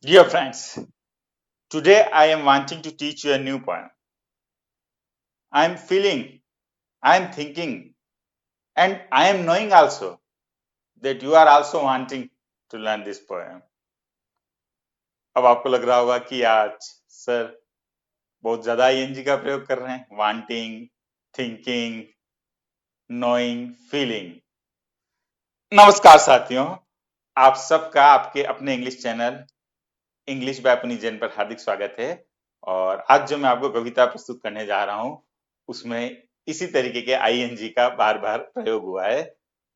Dear friends, today I am wanting to teach you a new poem. I am feeling, I am thinking, and I am knowing also that you are also wanting to learn this poem. अब आपको लग रहा होगा कि आज sir बहुत ज्यादा ING का प्रयोग कर रहे हैं, वांटिंग, थिंकिंग, नोइंग, फीलिंग। नमस्कार साथियों, आप सबका आपके अपने इंग्लिश चैनल इंग्लिश बाय पुनीजन पर हार्दिक स्वागत है। और आज जो मैं आपको कविता प्रस्तुत करने जा रहा हूं उसमें इसी तरीके के आईएनजी का बार बार प्रयोग हुआ है,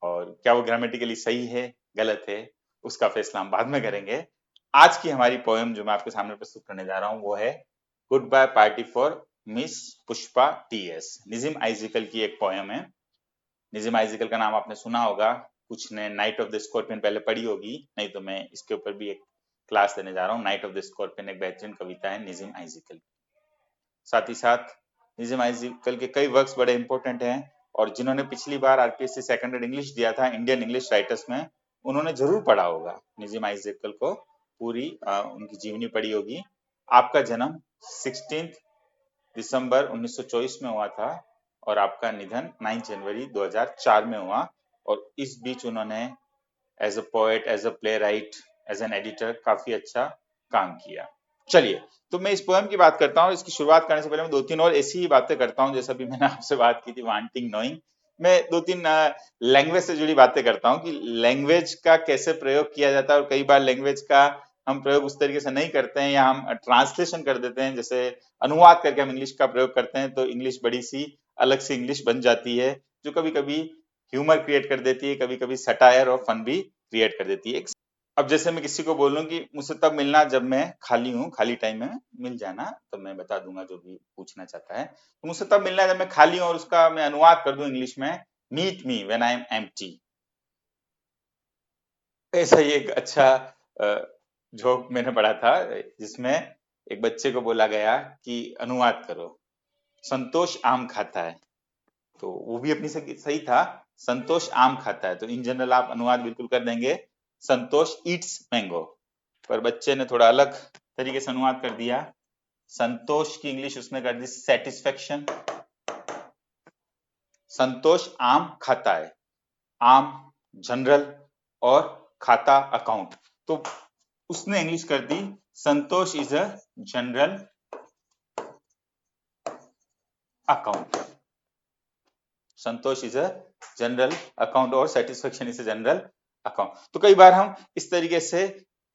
और क्या वो ग्रामेटिकली सही है गलत है उसका फैसला हम बाद में करेंगे। आज की हमारी पोएम जो मैं आपके सामने प्रस्तुत करने जा रहा हूं वो है good bye party for miss Pushpa TS. Nissim Ezekiel की एक पोएम है। निजिम आइजिकल का नाम आपने सुना होगा, कुछ ने नाइट ऑफ द स्कॉर्पियन पहले पढ़ी होगी, नहीं तो मैं इसके ऊपर भी एक क्लास देने जा रहा हूँ। नाइट ऑफ द स्कॉर्पियन एक बेहतरीन कविता है निजिम आइजिकल। साथ ही साथ निजिम आइजिकल के कई वर्क्स बड़े इंपॉर्टेंट हैं, और जिन्होंने पिछली बार आरपीएससी सेकंड ग्रेड इंग्लिश दिया था इंडियन इंग्लिश राइटर्स में, उन्होंने जरूर पढ़ा होगा निजिम आइजिकल को, पूरी उनकी जीवनी पढ़ी होगी। आपका जन्म 16 दिसंबर 1924 में हुआ था और आपका निधन 9 जनवरी 2004 में हुआ, और इस बीच उन्होंने as a poet, as a playwright, as an editor काफी अच्छा काम किया। चलिए, तो मैं इस पोएम की बात करता हूँ। इसकी शुरुआत करने से पहले मैं दो तीन और ऐसी ही बातें करता हूँ जैसा भी मैंने आपसे बात की थी वांटिंग नोइंग। मैं दो तीन लैंग्वेज से जुड़ी बातें करता हूँ कि लैंग्वेज का कैसे प्रयोग किया जाता है, और कई बार लैंग्वेज का हम प्रयोग उस तरीके से नहीं करते हैं या हम ट्रांसलेशन कर देते हैं, जैसे अनुवाद करके हम इंग्लिश का प्रयोग करते हैं तो इंग्लिश बड़ी सी अलग सी इंग्लिश बन जाती है, जो कभी कभी ह्यूमर क्रिएट कर देती है, कभी कभी सटायर और फन भी क्रिएट कर देती है। अब जैसे मैं किसी को बोलूं कि मुझसे तब मिलना जब मैं खाली हूँ, खाली टाइम में मिल जाना, तो मैं बता दूंगा जो भी पूछना चाहता है। तो मुझसे तब मिलना जब मैं खाली हूँ, और उसका मैं अनुवाद कर दूं इंग्लिश में, meet me when I am empty. ऐसा ही एक अच्छा जोक मैंने पढ़ा था जिसमें एक बच्चे को बोला गया कि अनुवाद करो, संतोष आम खाता है। तो वो भी अपनी सही था, संतोष आम खाता है, तो इन जनरल आप अनुवाद बिल्कुल कर देंगे संतोष ईट्स मैंगो। पर बच्चे ने थोड़ा अलग तरीके से अनुवाद कर दिया, संतोष की इंग्लिश उसने कर दी सेटिस्फेक्शन। संतोष आम खाता है, आम जनरल और खाता अकाउंट, तो उसने इंग्लिश कर दी Santosh is a general account. Santosh is a general account और satisfaction is a general account. तो कई बार हम इस तरीके से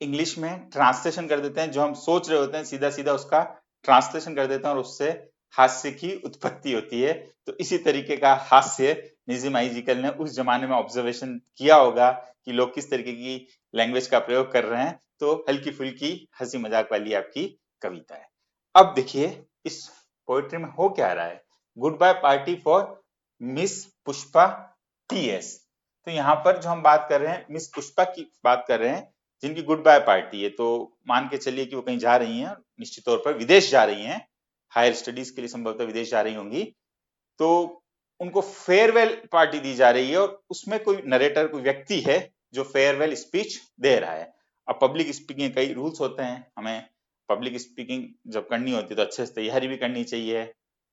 इंग्लिश में ट्रांसलेशन कर देते हैं, जो हम सोच रहे होते हैं सीधा सीधा उसका ट्रांसलेशन कर देते हैं, और उससे हास्य की उत्पत्ति होती है। तो इसी तरीके का हास्य निजिम आइजिकल ने उस जमाने में ऑब्जर्वेशन किया होगा कि लोग किस तरीके की लैंग्वेज का प्रयोग कर रहे हैं, तो हल्की फुल्की हंसी मजाक वाली आपकी कविता है। अब देखिए इस पोएट्री में हो क्या रहा है, good bye party for miss Pushpa TS. तो यहाँ पर जो हम बात कर रहे हैं मिस पुष्पा की बात कर रहे हैं, जिनकी गुड बाय पार्टी है। तो मान के चलिए कि वो कहीं जा रही हैं, निश्चित तौर पर विदेश जा रही हैं, हायर स्टडीज के लिए संभवतः विदेश जा रही होंगी। तो उनको फेयरवेल पार्टी दी जा रही है, और उसमें कोई नरेटर, कोई व्यक्ति है जो फेयरवेल स्पीच दे रहा है। अब पब्लिक स्पीकिंग कई रूल्स होते हैं, हमें पब्लिक स्पीकिंग जब करनी होती है तो अच्छे से तैयारी भी करनी चाहिए,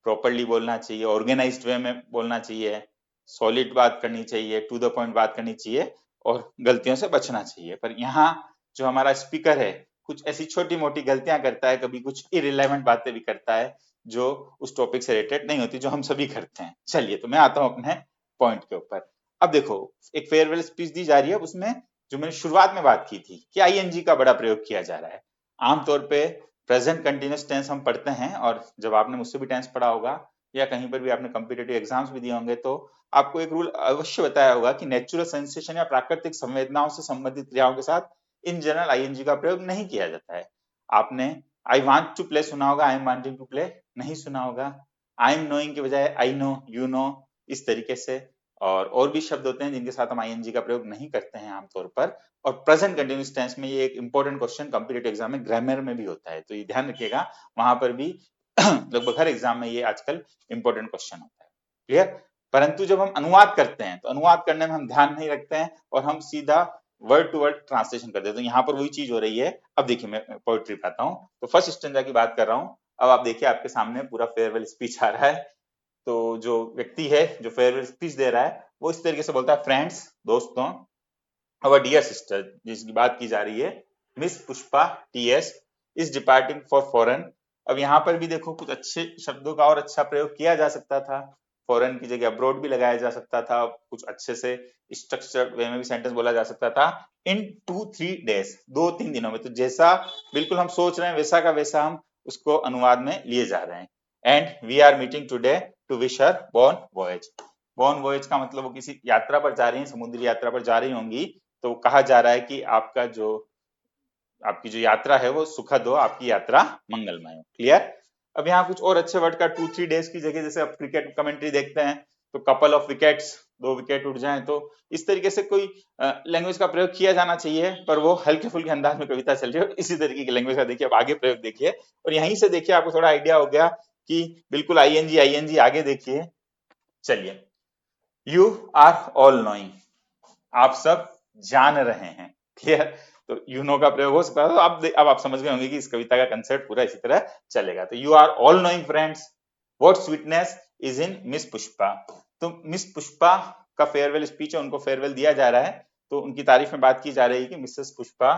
प्रॉपरली बोलना चाहिए, ऑर्गेनाइज्ड वे में बोलना चाहिए, सॉलिड बात करनी चाहिए, टू द पॉइंट बात करनी चाहिए, और गलतियों से बचना चाहिए। पर यहाँ जो हमारा स्पीकर है कुछ ऐसी छोटी मोटी गलतियां करता है, कभी कुछ इरिलेवेंट बातें भी करता है जो उस टॉपिक से रिलेटेड नहीं होती, जो हम सभी करते हैं। चलिए, तो मैं आता हूं अपने पॉइंट के ऊपर। अब देखो, एक फेयरवेल स्पीच दी जा रही है, उसमें जो मैंने शुरुआत में बात की थी कि आईएनजी का बड़ा प्रयोग किया जा रहा है। आमतौर पे प्रेजेंट कंटिन्यूअस टेंस हम पढ़ते हैं, और जब आपने मुझसे भी टेंस पढ़ा होगा या कहीं पर भी आपने कॉम्पिटिटिव एग्जाम्स भी दिए होंगे, तो आपको एक रूल अवश्य बताया होगा कि नेचुरल सेंसेशन या प्राकृतिक संवेदनाओं से संबंधित क्रियाओं के साथ इन जनरल आईएनजी का प्रयोग नहीं किया जाता है। आपने आई वांट टू प्ले सुना होगा, I am wanting to play नहीं सुना होगा। आई एम नोइंग के बजाय आई नो, यू नो, इस तरीके से। और भी शब्द होते हैं जिनके साथ हम आईएनजी का प्रयोग नहीं करते हैं आमतौर पर। और प्रेजेंट कंटिन्यूअस टेंस में ये एक इंपॉर्टेंट क्वेश्चन कॉम्पिटिटिव एग्जाम में ग्रामर में भी होता है, तो ये ध्यान रखिएगा, वहां पर भी लगभग हर एग्जाम में ये आजकल इंपॉर्टेंट क्वेश्चन होता है। क्लियर? परंतु जब हम अनुवाद करते हैं तो अनुवाद करने में हम ध्यान नहीं रखते हैं, और हम सीधा वर्ड टू वर्ड ट्रांसलेशन कर देता हूँ। यहाँ पर वही चीज हो रही है। अब देखिए मैं पोएट्री पे आता हूँ, तो फर्स्ट स्टैंजा की बात कर रहा हूँ। अब आप देखिए आपके सामने पूरा फेयरवेल स्पीच आ रहा है। तो जो व्यक्ति है जो फेयरवेल स्पीच दे रहा है वो इस तरीके से बोलता है, फ्रेंड्स, दोस्तों, अवर डियर सिस्टर, जिसकी बात की जा रही है, miss Pushpa TS is departing for foreign. अब यहाँ पर भी देखो कुछ अच्छे शब्दों का और अच्छा प्रयोग किया जा सकता था। फॉरेन की जगह अब्रोड भी लगाया जा सकता था, कुछ अच्छे से स्ट्रक्चर्ड वे में भी सेंटेंस बोला जा सकता था। इन 2-3 डेज, 2-3 दिनों में। तो जैसा बिल्कुल हम सोच रहे हैं वैसा का वैसा हम उसको अनुवाद में लिए जा रहे हैं। And we are meeting today to wish her bon voyage. Bon voyage का मतलब वो किसी यात्रा पर जा रही हैं, समुद्री यात्रा पर जा रही होंगी। तो कहा जा रहा है कि आपकी जो यात्रा है वो सुखद हो, आपकी यात्रा मंगलमय हो। क्लियर। अब यहाँ कुछ और अच्छे वर्ड का 2-3 डेज की जगह, जैसे आप क्रिकेट कमेंट्री देखते हैं तो कपल ऑफ विकेट्स, 2 विकेट उड़ जाएं, तो इस तरीके से कोई लैंग्वेज का प्रयोग किया जाना चाहिए, पर वो हल्के फुल्के अंदाज में कविता चल रही है। इसी तरीके की लैंग्वेज का देखिए, अब आगे प्रयोग देखिए, और यहीं से देखिए आपको थोड़ा आइडिया हो गया कि बिल्कुल आईएनजी आईएनजी आगे देखिए। चलिए, यू आर ऑल नोइंग, आप सब जान रहे हैं। क्लियर। तो यू नो का प्रयोग हो सकता है। तो अब आप समझ गए होंगे कि इस कविता का कंसेप्ट पूरा इसी तरह चलेगा। तो you are all knowing friends, what sweetness is in miss Pushpa. तो मिस पुष्पा का फेयरवेल स्पीच है, उनको फेयरवेल दिया जा रहा है। तो उनकी तारीफ में बात की जा रही है कि मिसेस पुष्पा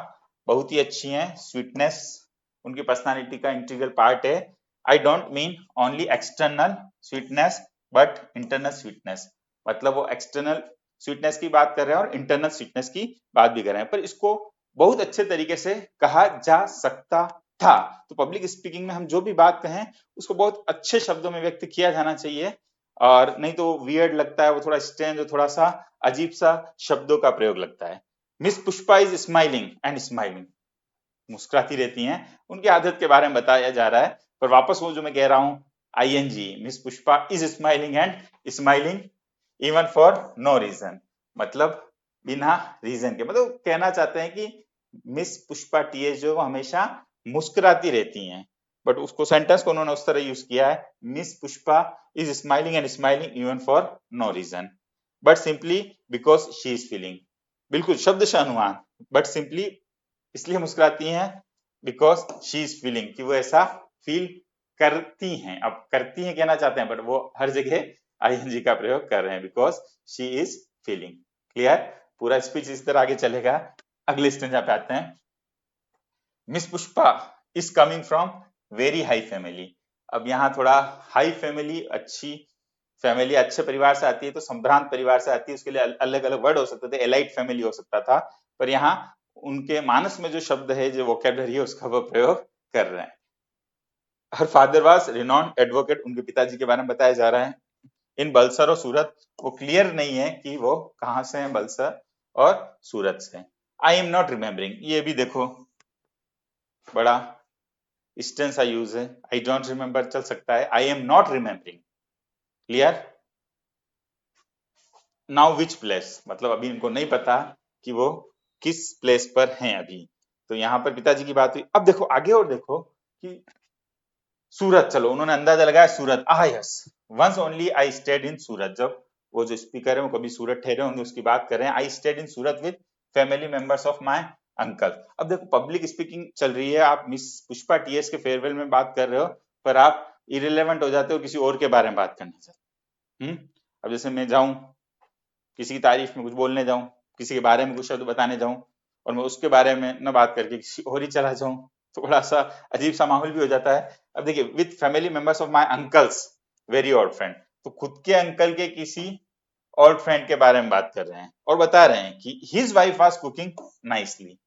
बहुत ही अच्छी हैं। स्वीटनेस उनकी पर्सनालिटी का इंटीग्रल पार्ट है। I don't mean only external sweetness but internal sweetness. मतलब वो एक्सटर्नल स्वीटनेस की बात कर रहे हैं और इंटरनल स्वीटनेस की बात भी कर रहे हैं, पर इसको बहुत अच्छे तरीके से कहा जा सकता था। तो पब्लिक स्पीकिंग में हम जो भी बात कहें उसको बहुत अच्छे शब्दों में व्यक्त किया जाना चाहिए, और नहीं तो वियर्ड लगता है, वो थोड़ा स्ट्रेंज, थोड़ा सा अजीब सा शब्दों का प्रयोग लगता है। Miss Pushpa is smiling and smiling, मुस्कुराती रहती हैं, उनकी आदत के बारे में बताया जा रहा है। पर वापस वो जो मैं कह रहा हूं, ING, miss Pushpa is smiling and smiling even for no reason, मतलब बिना रीजन के। मतलब कहना चाहते हैं कि मिस पुष्पा टीएस जो हमेशा मुस्कुराती रहती हैं, बट उसको सेंटेंस को उन्होंने उस तरह यूज किया है, miss Pushpa is smiling and smiling even for no reason but simply because she is feeling. बिल्कुल शब्द से अनुमान, बट सिंपली इसलिए मुस्कुराती हैं बिकॉज शी इज फीलिंग, कि वो ऐसा फील करती हैं। अब करती हैं कहना चाहते हैं, बट वो हर जगह आईएनजी का प्रयोग कर रहे हैं, because she is feeling. Clear. पूरा स्पीच इस तरह आगे चलेगा। अगले स्टेंजा पे आते हैं। Miss Pushpa is coming from very high family. अब यहाँ थोड़ा हाई फैमिली, अच्छी फैमिली, अच्छे परिवार से आती है, तो संभ्रांत परिवार से आती है, उसके लिए अलग अलग वर्ड हो सकते थे, एलाइट फैमिली हो सकता था, पर यहाँ उनके मानस में जो शब्द है, जो वोकेबलरी है, उसका वो प्रयोग कर रहे हैं। Her father was renowned advocate, उनके पिताजी के बारे में बताया जा रहा है। इन बलसर और सूरत, वो क्लियर नहीं है कि वो कहां से हैं, बलसर और सूरत से। आई एम नॉट रिमेम्बरिंग, ये भी देखो बड़ा स्टेंस सा यूज है। आई डोंट रिमेम्बर चल सकता है, I am not remembering. Clear. Now which place, मतलब अभी इनको नहीं पता कि वो किस प्लेस पर हैं अभी। तो यहाँ पर पिताजी की बात हुई। अब देखो आगे और देखो कि सूरत, चलो उन्होंने अंदाजा लगाया Surat. Yes, once only I stayed in Surat. जब वो जो स्पीकर है वो कभी सूरत ठहरे होंगे उसकी बात कर रहे हैं। आई stayed in Surat with family members of my uncle. अब देखो पब्लिक स्पीकिंग चल रही है, आप मिस पुष्पा टीएस के फेयरवेल में बात कर रहे हो, पर आप इरेलेवेंट हो जाते हो, किसी और के बारे में बात करने से। अब जैसे मैं जाऊं किसी की तारीफ में कुछ बोलने जाऊं, किसी के बारे में कुछ शब्द बताने जाऊं, और मैं उसके बारे में न बात करके किसी और ही चला जाऊं, थोड़ा सा अजीब सा माहौल भी हो जाता है। अब देखिए, with family members of my uncles very old friend, तो खुद के अंकल के किसी ओल्ड फ्रेंड के बारे में बात कर रहे हैं, और बता रहे हैं कि his wife was cooking nicely.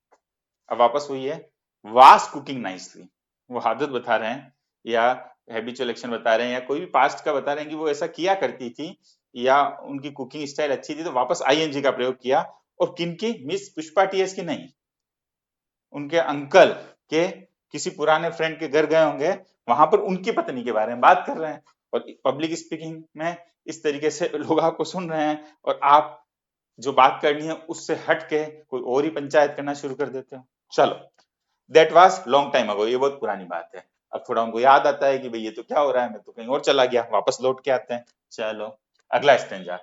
अब वापस हुई है, वाज कुकिंग नाइसली, वो आदत बता रहे हैं, या हैबिचुअल एक्शन बता रहे हैं, या कोई भी पास्ट का बता रहे हैं कि वो ऐसा किया करती थी, या उनकी कुकिंग स्टाइल अच्छी थी। तो वापस आईएनजी का प्रयोग किया, और किनकी, मिस पुष्पा टीएस की नहीं, उनके अंकल के किसी पुराने फ्रेंड के घर गए होंगे, वहां पर उनकी पत्नी के बारे में बात कर रहे हैं। और पब्लिक स्पीकिंग में इस तरीके से लोग आपको सुन रहे हैं, और आप जो बात करनी है उससे हट के कोई और ही पंचायत करना शुरू कर देते हो। चलो, that was long time ago, ये बहुत पुरानी बात है। अब थोड़ा उनको याद आता है कि भाई ये तो क्या हो रहा है, मैं तो कहीं और चला गया, वापस लौट के आते हैं। चलो, अगला stanza.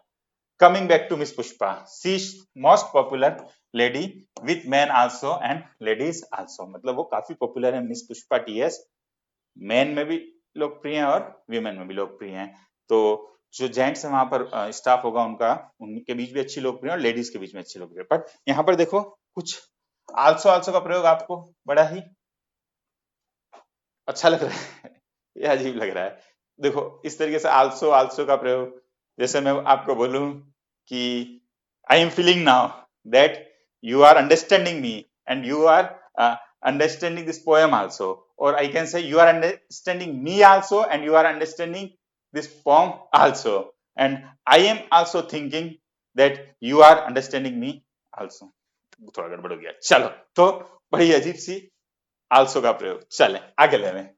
Coming back to miss Pushpa, she is most popular lady with man also and ladies also, मतलब वो काफी पॉपुलर है मिस पुष्पा टीएस, मैन में भी लोकप्रिय हैं और वीमेन में भी लोकप्रिय हैं। तो जो जेंट्स है वहां पर स्टाफ होगा उनका, उनके बीच भी अच्छी लोकप्रिय और लेडीज के बीच में अच्छी लोकप्रिय। बट यहाँ पर देखो कुछ आल्सो आल्सो का प्रयोग आपको बड़ा ही अच्छा लग रहा है या अजीब लग रहा है? देखो इस तरीके से आल्सो आल्सो का प्रयोग, जैसे मैं आपको बोलूं कि I am feeling now that you are understanding me and you are understanding this poem also, और I can say you are understanding me also and you are understanding this poem also, and I am also thinking that you are understanding me also. थोड़ा गड़बड़ हो गया, चलो तो बड़ी अजीब सी also का प्रयोग। चले आगे ले लें।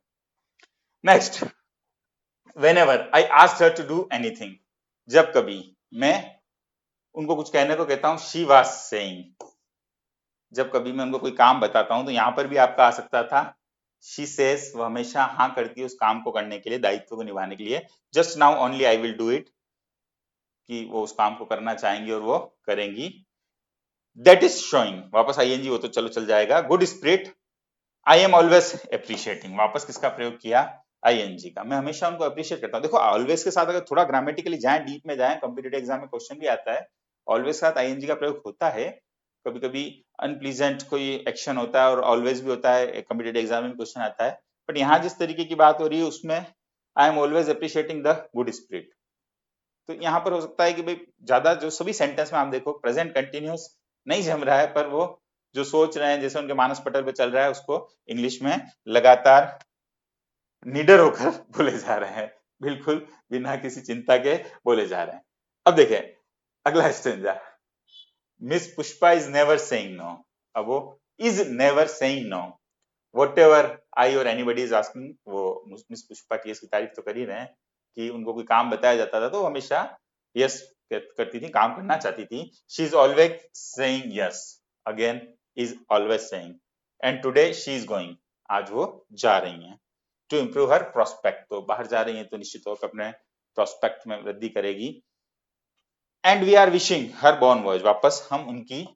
Next, whenever I asked her to do anything, जब कभी मैं उनको कुछ कहने को कहता हूं she was saying, जब कभी मैं उनको कोई काम बताता हूं तो यहां पर भी आपका आ सकता था she says, वो हमेशा हाँ करती है उस काम को करने के लिए, दायित्व को निभाने के लिए। just now only I will do it, कि वो उस काम को करना चाहेंगी और वो करेंगी। that is showing, वापस ing, वो तो चलो चल जाएगा। good spirit, I am always appreciating, वापस किसका प्रयोग किया? आईएनजी का। मैं हमेशा उनको अप्रिशिएट करता हूँ। देखो ऑलवेज के साथ अगर थोड़ा ग्रामेटिकली जाएं, डीप में जाएं, कॉम्पिटिटिव एग्जाम में क्वेश्चन भी आता है, ऑलवेज के साथ आईएनजी का प्रयोग होता है। कभी कभी अनप्लीजेंट कोई एक्शन होता है और ऑलवेज भी होता है, कॉम्पिटिटिव एग्जाम में क्वेश्चन आता है। बट यहाँ जिस तरीके की बात हो रही है उसमें I am always appreciating the good spirit, तो यहाँ पर हो सकता है कि भाई ज्यादा जो सभी सेंटेंस में आप देखो प्रेजेंट कंटिन्यूस नहीं जम रहा है, पर वो जो सोच रहे हैं जैसे उनके मानस पटल पे चल रहा है उसको इंग्लिश में लगातार निडर होकर बोले जा रहे हैं, बिल्कुल बिना किसी चिंता के बोले जा रहे हैं। अब देखें अगला stanza, miss Pushpa is never saying no. अब वो is never saying no, whatever I or anybody is asking, वो मिस पुष्पा की इसकी तारीफ तो कर ही रहे हैं कि उनको कोई काम बताया जाता था तो हमेशा यस करती थी, काम करना चाहती थी। She is always saying yes, again is always saying, and today she is going, आज वो जा रही हैं टू इम्प्रूव हर प्रोस्पेक्ट, तो बाहर जा रही हैं तो निश्चित तौर पर अपने प्रोस्पेक्ट में वृद्धि करेगी। And we are wishing her bon voyage, वापस हम उनकी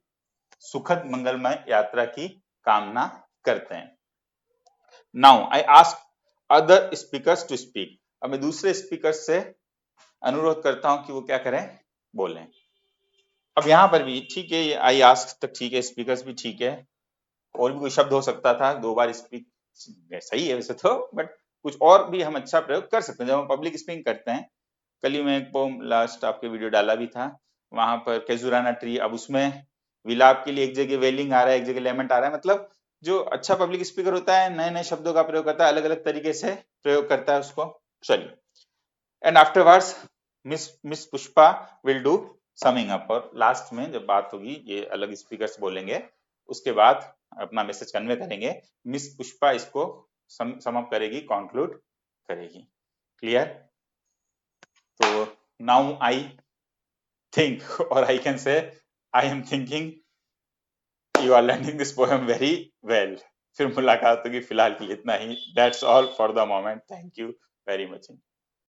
सुखद मंगलमय यात्रा की कामना करते हैं। Now I ask other speakers to speak, अब मैं दूसरे स्पीकर से अनुरोध करता हूं कि वो क्या करें, बोलें। अब यहां पर भी ठीक है, ये आई आस्क तक ठीक है, स्पीकर्स भी ठीक है, और भी कोई शब्द हो सकता था, 2 बार स्पीक सही है वैसे तो, बट कुछ और भी हम अच्छा प्रयोग कर सकते हैं जब हम पब्लिक स्पीकिंग करते हैं। कल ही मैं एक पोम लास्ट आपके वीडियो डाला भी था, वहां पर केजुराना ट्री, अब उसमें विलाप के लिए एक जगह वेलिंग आ रहा है, एक जगह लेमेंट आ रहा है, मतलब जो अच्छा पब्लिक स्पीकर होता है नए नए शब्दों का प्रयोग करता है, अलग अलग तरीके से प्रयोग करता है उसको। चलिए, and afterwards miss Pushpa will do summing up, और लास्ट में जब बात होगी ये अलग स्पीकर्स बोलेंगे, उसके बाद अपना मैसेज कन्वे करेंगे, मिस पुष्पा इसको सम अप करेगी, कंक्लूड करेगी। क्लियर? तो नाउ आई थिंक, और I can say I am thinking you are learning this poem very well. फिर मुलाकात होगी, फिलहाल के लिए इतना ही। That's all for the moment, thank you very much.